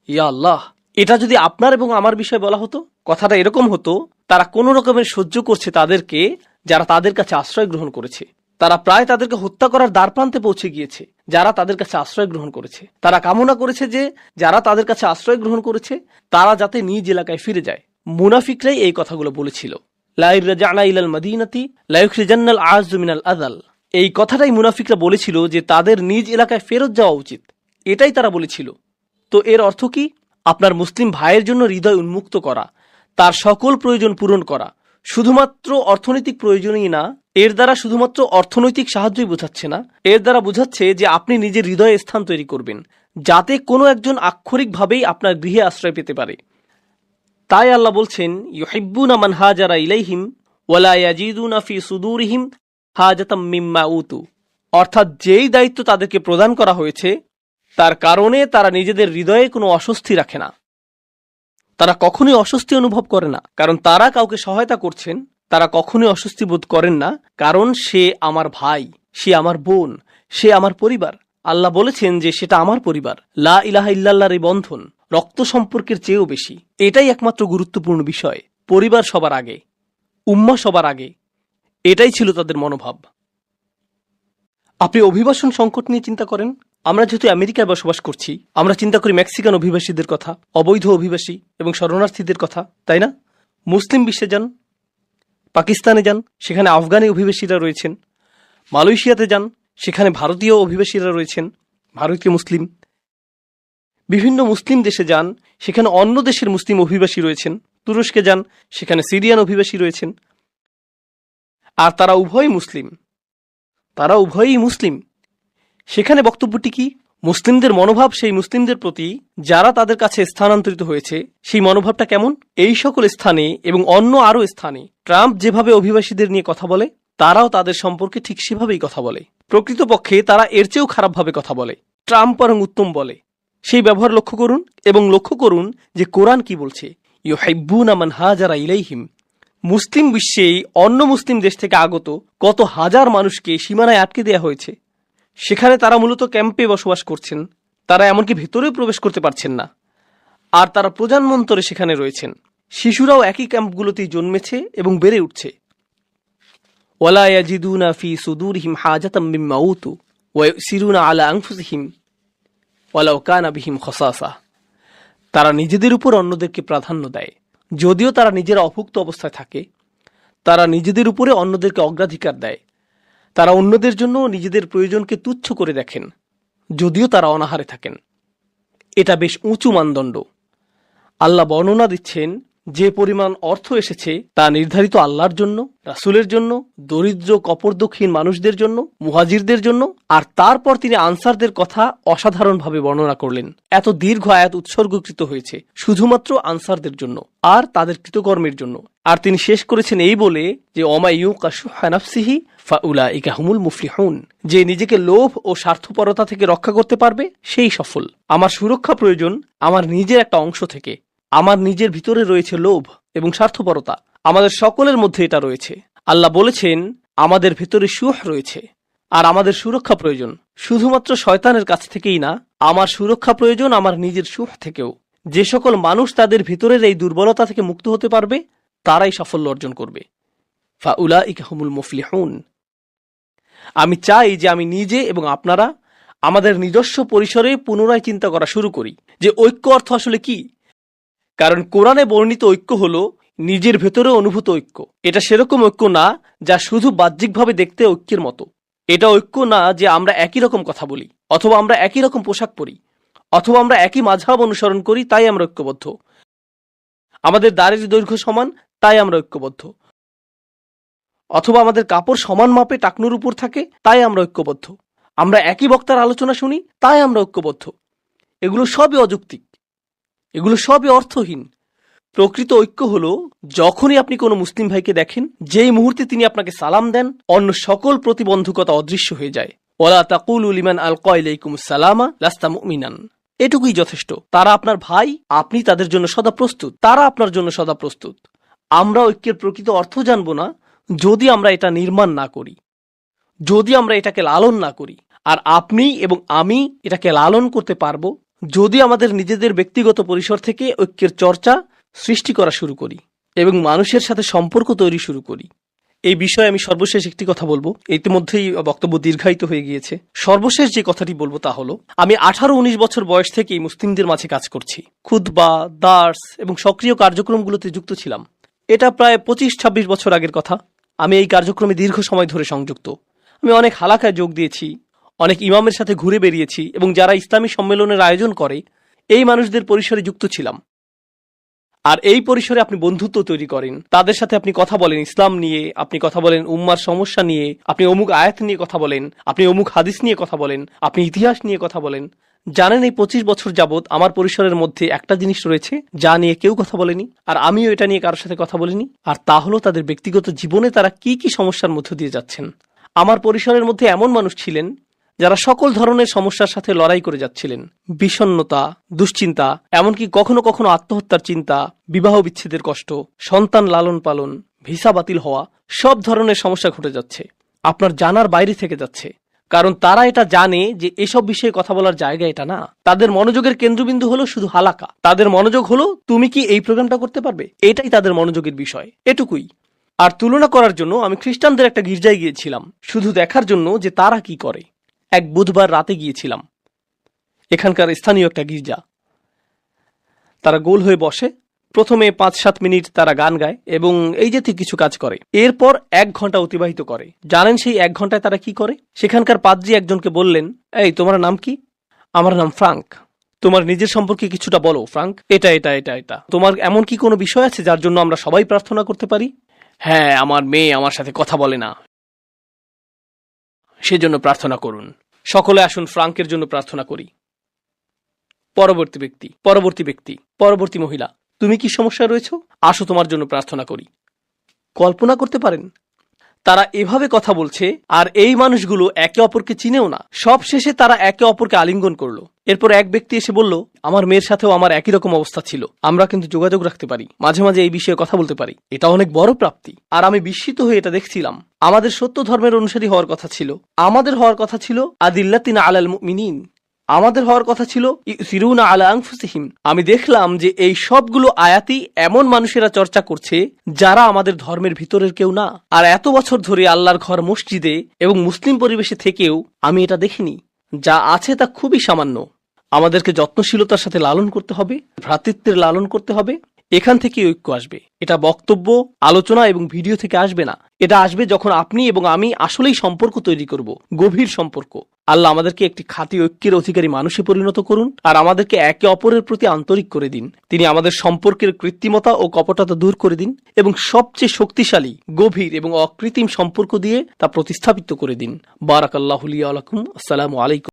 ইয়া আল্লাহ, এটা যদি আপনার এবং আমার বিষয়ে বলা হতো, কথাটা এরকম হতো, তারা কোনো রকমের সহ্য করছে তাদেরকে যারা তাদের কাছে আশ্রয় গ্রহণ করেছে। তারা প্রায় তাদেরকে হত্যা করার দ্বারপ্রান্তে পৌঁছে গিয়েছে যারা তাদের কাছে আশ্রয় গ্রহণ করেছে। তারা কামনা করেছে যে যারা তাদের কাছে আশ্রয় গ্রহণ করেছে তারা যাতে নিজ এলাকায় ফিরে যায়। মুনাফিকরাই এই কথাগুলো বলেছিল, লা ইরজা'না ইলাল মাদিনাতি লা ইখরিজান্নাল আ'যু মিনাল আযাল। এই কথাটাই মুনাফিকরা বলেছিল যে তাদের নিজ এলাকায় ফেরত যাওয়া উচিত, এটাই তারা বলেছিল। তো এর অর্থ কি? আপনার মুসলিম ভাইয়ের জন্য হৃদয় উন্মুক্ত করা, তার সকল প্রয়োজন পূরণ করা, শুধুমাত্র অর্থনৈতিক প্রয়োজনই না, এর দ্বারা শুধুমাত্র অর্থনৈতিক সাহায্যই বোঝাচ্ছে না, এর দ্বারা বোঝাচ্ছে যে আপনি নিজের হৃদয়ে স্থান তৈরি করবেন, যাতে কোনো একজন আক্ষরিকভাবেই আপনার গৃহে আশ্রয় পেতে পারে। তাই আল্লাহ বলছেন, ইউহিব্বুনা মান হাজারা ইলাইহিম ওয়ালা ইয়াজিদুনা ফি সুদুরিহিম হাজাতাম মিম্মা উতু। অর্থাৎ যেই দায়িত্ব তাদেরকে প্রদান করা হয়েছে তার কারণে তারা নিজেদের হৃদয়ে কোনো অস্বস্তি রাখে না। তারা কখনোই অস্বস্তি অনুভব করে না, কারণ তারা কাউকে সহায়তা করছেন, তারা কখনোই অস্বস্তি বোধ করেন না, কারণ সে আমার ভাই, সে আমার বোন, সে আমার পরিবার। আল্লাহ বলেছেন যে সেটা আমার পরিবার। লা ইলাহা ইল্লাল্লাহর এই বন্ধন রক্ত সম্পর্কের চেয়েও বেশি। এটাই একমাত্র গুরুত্বপূর্ণ বিষয়। পরিবার সবার আগে, উম্মাহ সবার আগে, এটাই ছিল তাদের মনোভাব। আপনি অভিবাসন সংকট নিয়ে চিন্তা করেন। আমরা যেহেতু আমেরিকায় বসবাস করছি, আমরা চিন্তা করি মেক্সিকান অভিবাসীদের কথা, অবৈধ অভিবাসী এবং শরণার্থীদের কথা, তাই না? মুসলিম বিশ্বে যান, পাকিস্তানে যান, সেখানে আফগানি অভিবাসীরা রয়েছেন। মালয়েশিয়াতে যান, সেখানে ভারতীয় অভিবাসীরা রয়েছেন, ভারতীয় মুসলিম। বিভিন্ন মুসলিম দেশে যান, সেখানে অন্য দেশের মুসলিম অভিবাসী রয়েছেন। তুরস্কে যান, সেখানে সিরিয়ান অভিবাসী রয়েছেন। আর তারা উভয়ই মুসলিম, তারা উভয়ই মুসলিম। সেখানে বক্তব্যটি কি? মুসলিমদের মনোভাব সেই মুসলিমদের প্রতি যারা তাদের কাছে স্থানান্তরিত হয়েছে, সেই মনোভাবটা কেমন? এই সকল স্থানে এবং অন্য আরও স্থানে ট্রাম্প যেভাবে অভিবাসীদের নিয়ে কথা বলে, তারাও তাদের সম্পর্কে ঠিক সেভাবেই কথা বলে। প্রকৃতপক্ষে তারা এর চেয়েও খারাপভাবে কথা বলে। ট্রাম্প বরং উত্তম বলে। সেই ব্যবহার লক্ষ্য করুন এবং লক্ষ্য করুন যে কোরআন কি বলছে। ইউহিব্বুনা মান হাজারা ইলাইহিম। মুসলিম বিশ্বে অন্য মুসলিম দেশ থেকে আগত কত হাজার মানুষকে সীমানায় আটকে দেওয়া হয়েছে। সেখানে তারা মূলত ক্যাম্পে বসবাস করছেন, তারা এমনকি ভেতরেও প্রবেশ করতে পারছেন না। আর তারা প্রজন্মান্তরে সেখানে রয়েছেন। শিশুরাও একই ক্যাম্পগুলোতেই জন্মেছে এবং বেড়ে উঠছে। ওয়ালা ইয়াজিদুনা ফি সুদুরিহিম হাজাতাম মিম্মা উতু ওয়া ইউসিরুনা আলা আনফুসিহিম ওয়ালাউ কানা বিহিম খাসাসা। তারা নিজেদের উপর অন্যদেরকে প্রাধান্য দেয়, যদিও তারা নিজেরা অভুক্ত অবস্থায় থাকে। তারা নিজেদের উপরে অন্যদেরকে অগ্রাধিকার দেয়। তারা অন্যদের জন্য নিজেদের প্রয়োজনকে তুচ্ছ করে দেখেন, যদিও তারা অনাহারে থাকেন। এটা বেশ উঁচু মানদণ্ড। আল্লাহ বর্ণনা দিচ্ছেন যে পরিমাণ অর্থ এসেছে তা নির্ধারিত আল্লাহর জন্য, রাসূলের জন্য, দরিদ্র কপরদক্ষিণ মানুষদের জন্য, মুহাজিরদের জন্য। আর তারপর তিনি আনসারদের কথা অসাধারণভাবে বর্ণনা করলেন। এত দীর্ঘ আয়াত উৎসর্গকৃত হয়েছে শুধুমাত্র আনসারদের জন্য আর তাদের কৃতকর্মের জন্য। আর তিনি শেষ করেছেন এই বলে যে ওমা ইউকা শুহা নাফসিহি ফাউলাইকা হুমুল মুফলিহুন। যে নিজেকে লোভ ও স্বার্থপরতা থেকে রক্ষা করতে পারবে সেই সফল। আমার সুরক্ষা প্রয়োজন আমার নিজের একটা অংশ থেকে। আমার নিজের ভিতরে রয়েছে লোভ এবং স্বার্থপরতা। আমাদের সকলের মধ্যে এটা রয়েছে। আল্লাহ বলেছেন আমাদের ভিতরে শুহ রয়েছে আর আমাদের সুরক্ষা প্রয়োজন শুধুমাত্র শয়তানের কাছ থেকেই না, আমার সুরক্ষা প্রয়োজন আমার নিজের শুহ থেকেও। যে সকল মানুষ তাদের ভিতরের এই দুর্বলতা থেকে মুক্ত হতে পারবে তারাই সাফল্য অর্জন করবে। ফাউলাইকা হুমুল মুফলিহুন। আমি চাই যে আমি নিজে এবং আপনারা আমাদের নিজস্ব পরিসরে পুনরায় চিন্তা করা শুরু করি যে ঐক্য অর্থ আসলে কি। কারণ কোরআনে বর্ণিত ঐক্য হলো নিজের ভেতরে অনুভূত ঐক্য। এটা সেরকম ঐক্য না যা শুধু বাহ্যিকভাবে দেখতে ঐক্যের মতো। এটা ঐক্য না যে আমরা একই রকম কথা বলি, অথবা আমরা একই রকম পোশাক পরি, অথবা আমরা একই মাযহাব অনুসরণ করি তাই আমরা ঐক্যবদ্ধ, আমাদের দাড়ির দৈর্ঘ্য সমান তাই আমরা ঐক্যবদ্ধ, অথবা আমাদের কাপড় সমান মাপে টাকনুর উপর থাকে তাই আমরা ঐক্যবদ্ধ, আমরা একই বক্তার আলোচনা শুনি তাই আমরা ঐক্যবদ্ধ। এগুলো সবই অযৌক্তিক, এগুলো সবই অর্থহীন। প্রকৃত ঐক্য হলো যখনই আপনি কোনো মুসলিম ভাইকে দেখেন, যেই মুহূর্তে তিনি আপনাকে সালাম দেন অন্য সকল প্রতিবন্ধকতা অদৃশ্য হয়ে যায়। ওয়ালা তাকুলু লিমান আলকা ইলাইকুমুস সালামা লাস্তা মুমিনান। এটুকুই যথেষ্ট। তারা আপনার ভাই, আপনি তাদের জন্য সদা প্রস্তুত, তারা আপনার জন্য সদা প্রস্তুত। আমরা ঐক্যের প্রকৃত অর্থ জানব না যদি আমরা এটা নির্মাণ না করি, যদি আমরা এটাকে লালন না করি। আর আপনি এবং আমি এটাকে লালন করতে পারবো যদি আমাদের নিজেদের ব্যক্তিগত পরিসর থেকে ঐক্যের চর্চা সৃষ্টি করা শুরু করি এবং মানুষের সাথে সম্পর্ক তৈরি শুরু করি। এই বিষয়ে আমি সর্বশেষ একটি কথা বলবো। ইতিমধ্যেই বক্তব্য দীর্ঘায়িত হয়ে গিয়েছে। সর্বশেষ যে কথাটি বলবো তা হলো, আমি 18-19 বছর বয়স থেকেই মুসলিমদের মাঝে কাজ করছি। খুতবা, দার্স এবং সক্রিয় কার্যক্রমগুলোতে যুক্ত ছিলাম। এটা প্রায় 25-26 বছর আগের কথা। আমি এই কার্যক্রমে দীর্ঘ সময় ধরে সংযুক্ত। আমি অনেক হালাকায় যোগ দিয়েছি, অনেক ইমামের সাথে ঘুরে বেরিয়েছি এবং যারা ইসলামী সম্মেলনের আয়োজন করে এই মানুষদের পরিসরে যুক্ত ছিলাম। আর এই পরিসরে আপনি বন্ধুত্ব তৈরি করেন, তাদের সাথে আপনি কথা বলেন ইসলাম নিয়ে, আপনি কথা বলেন উম্মার সমস্যা নিয়ে, আপনি অমুক আয়াত নিয়ে কথা বলেন, আপনি অমুক হাদিস নিয়ে কথা বলেন, আপনি ইতিহাস নিয়ে কথা বলেন। জানেন এই 25 বছর যাবৎ আমার পরিসরের মধ্যে একটা জিনিস রয়েছে যা নিয়ে কেউ কথা বলেনি, আর আমিও এটা নিয়ে কারোর সাথে কথা বলিনি। আর তা হলো তাদের ব্যক্তিগত জীবনে তারা কি কি সমস্যার মধ্য দিয়ে যাচ্ছেন। আমার পরিসরের মধ্যে এমন মানুষ ছিলেন যারা সকল ধরনের সমস্যার সাথে লড়াই করে যাচ্ছিলেন। বিষণ্ণতা, দুশ্চিন্তা, এমনকি কখনো কখনো আত্মহত্যার চিন্তা, বিবাহ বিচ্ছেদের কষ্ট, সন্তান লালন পালন, ভিসা বাতিল হওয়া, সব ধরনের সমস্যা ঘটে যাচ্ছে, আপনার জানার বাইরে থেকে যাচ্ছে। কারণ তারা এটা জানে যে এসব বিষয়ে কথা বলার জায়গা এটা না। তাদের মনোযোগের কেন্দ্রবিন্দু হলো শুধু হালাকা। তাদের মনোযোগ হলো তুমি কি এই প্রোগ্রামটা করতে পারবে, এটাই তাদের মনোযোগের বিষয়, এটুকুই। আর তুলনা করার জন্য আমি খ্রিস্টানদের একটা গির্জায় গিয়েছিলাম, শুধু দেখার জন্য যে তারা কি করে। এক বুধবার রাতে গিয়েছিলাম, এখানকার স্থানীয় একটা গির্জা। তারা গোল হয়ে বসে, প্রথমে 5-7 মিনিট তারা গান গায় এবং এই জাতীয় কিছু কাজ করে। এরপর 1 ঘন্টা অতিবাহিত করে। জানেন সেই 1 ঘন্টায় তারা কি করে? সেখানকার পাদ্রী একজনকে বললেন, এই তোমার নাম কি? আমার নাম ফ্রাঙ্ক। তোমার নিজের সম্পর্কে কিছুটা বলো ফ্রাঙ্ক। এটা এটা এটা এটা তোমার এমন কি কোনো বিষয় আছে যার জন্য আমরা সবাই প্রার্থনা করতে পারি? হ্যাঁ, আমার মেয়ে আমার সাথে কথা বলে না, সেজন্য প্রার্থনা করুন। সকলে আসুন ফ্রাঙ্কের জন্য প্রার্থনা করি। পরবর্তী মহিলা, তুমি কি সমস্যায় রয়েছো? আসো তোমার জন্য প্রার্থনা করি। কল্পনা করতে পারেন তারা এভাবে কথা বলছে, আর এই মানুষগুলো একে অপরকে চিনেও না। সব শেষে তারা একে অপরকে আলিঙ্গন করলো। এরপর এক ব্যক্তি এসে বলল, আমার মেয়ের সাথেও আমার একই রকম অবস্থা ছিল, আমরা কিন্তু যোগাযোগ রাখতে পারি, মাঝে মাঝে এই বিষয়ে কথা বলতে পারি, এটা অনেক বড় প্রাপ্তি। আর আমি বিস্মিত হয়ে এটা দেখছিলাম। আমাদের সত্য ধর্মের অনুসারী হওয়ার কথা ছিল, আমাদের হওয়ার কথা ছিল আদিল্লাতিনা আলাল মুমিনিন, আমাদের হওয়ার কথা ছিল ইউসিরুনা আলা আনফুসিহিম। আমি দেখলাম যে এই সবগুলো আয়াতই এমন মানুষেরা চর্চা করছে যারা আমাদের ধর্মের ভিতরের কেউ না। আর এত বছর ধরে আল্লাহর ঘর মসজিদে এবং মুসলিম পরিবেশে থেকেও আমি এটা দেখিনি। যা আছে তা খুবই সামান্য। আমাদেরকে যত্নশীলতার সাথে লালন করতে হবে, ভ্রাতৃত্বের লালন করতে হবে। এখান থেকে ঐক্য আসবে। এটা বক্তব্য, আলোচনা এবং ভিডিও থেকে আসবে না। এটা আসবে যখন আপনি এবং আমি আসলেই সম্পর্ক তৈরি করব, গভীর সম্পর্ক। আল্লাহ আমাদেরকে একটি খাঁটি ঐক্যের অধিকারী মানুষে পরিণত করুন, আর আমাদেরকে একে অপরের প্রতি আন্তরিক করে দিন। তিনি আমাদের সম্পর্কের কৃত্রিমতা ও কপটতা দূর করে দিন এবং সবচেয়ে শক্তিশালী, গভীর এবং অকৃত্রিম সম্পর্ক দিয়ে তা প্রতিস্থাপিত করে দিন। বারাকাল্লাহু লি ওয়া লাকুম। আসসালামু আলাইকুম।